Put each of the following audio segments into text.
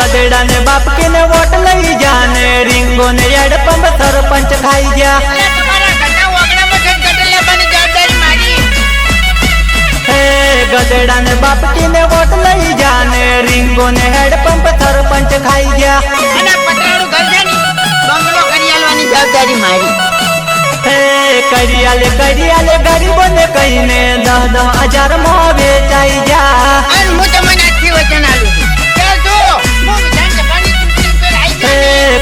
गदेड़ा ने बाप के ने वोट लई जाने रिंगो ने एड पंप सरपंच खाई जा गदेड़ा ने बाप की ने वोट लई जाने रिंगो ने हेड पंप सरपंच खाई जा जवाबदारी मारी करियाले करियाले गरीबों ने कहीने 10,000 में बेचाई जा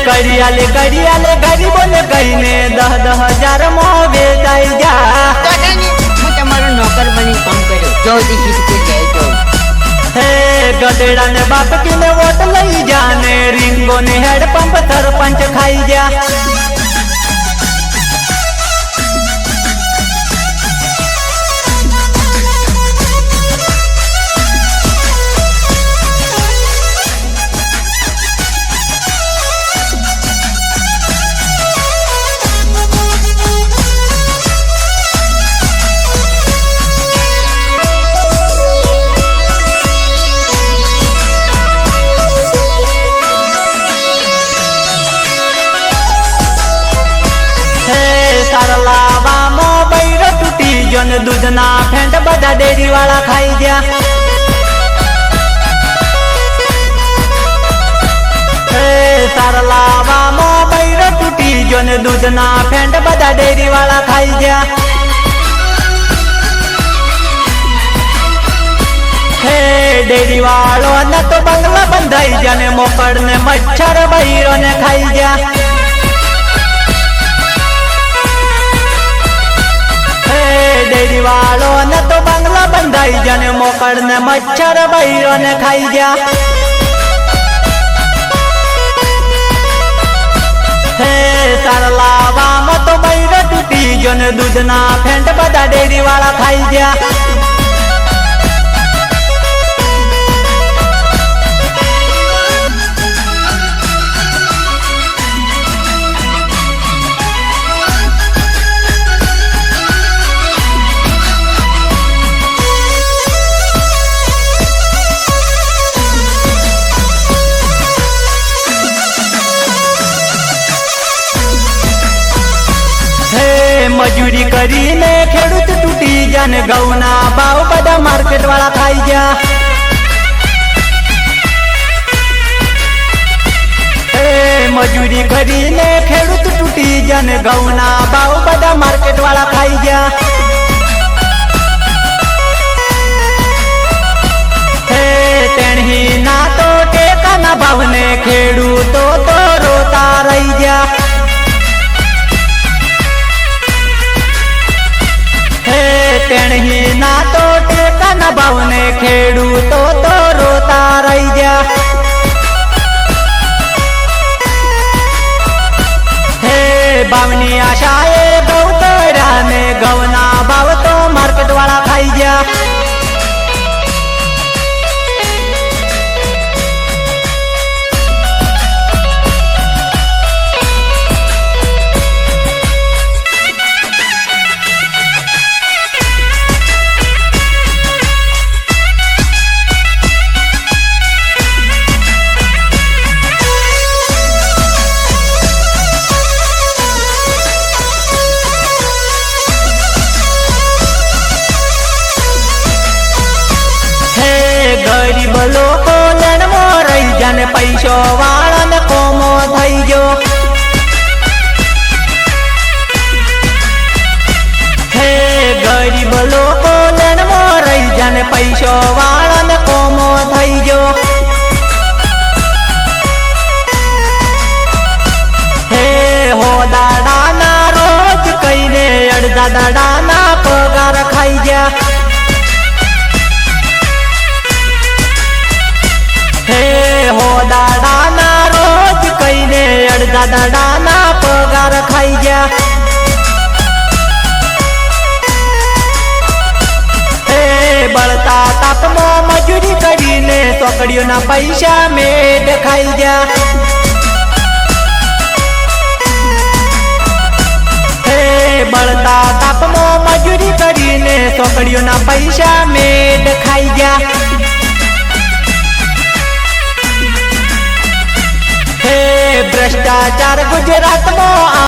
करियाले करियाले गरीबों ने कहीने 10,000 में बेचाई जा नौकर बनी काम करो जो गदेड़ा ने बाप की ने वोट लई जाने रिंगो ने हेड पंप सरपंच खाई जा जन दूध ना फेंट बदा डेरी वाला खाई जा सरलावा मोबाइल टूटी जन दूध ना फेंट बदा डेरी वाला खाई जा डेरी वालों ने तो बंगला बंधाई जाने मोकड़ ने मच्छर बहिरों ने खाई जा डेरी वालों ने तो बंगला बंधाई जाने मोकड़ ने मच्छर बहिरों ने खाई जा सरलावा में तो बहिर टूटी जन दूध ना फेंट बदा डेरी वाला खाई जा मजूरी करी ने खेडूत टूटी जाने गौना भाव बदा मार्केट वाला खाई जा मजूरी करी ने खेडूत टूटी जाने गौना भाव बदा मार्केट वाला खाई जा तेणही ना तो टेका ना भाव ने खेडूतो तो रोता रही जा तेणही ना तो टेका न भावने खेडू तो रोता रही जा बावनी आशाए बहुत राने गवना भाव तो मार्केट वाला खाई जा गरीब लोको लड़मो रही जाने पैसो वाला ने कोमो थई जो गरीब लोको लड़मो रही जाने पैसो वाला ने कोमो थई जो हो दादा ना रोज कई ने अड़दा दादा ना पगार खाई जा हो दादा ना रोज कई ने अड़दा दादा ना पगार खाई जा बड़ता ताप मो मजूरी करी ने सोकड़ियों ना पैसा में खाई जा बड़ता ताप मो मजूरी करी ने सोकड़ियों ना पैसा में खाई जा ભ્રષ્ટાચાર ગુજરાતમાં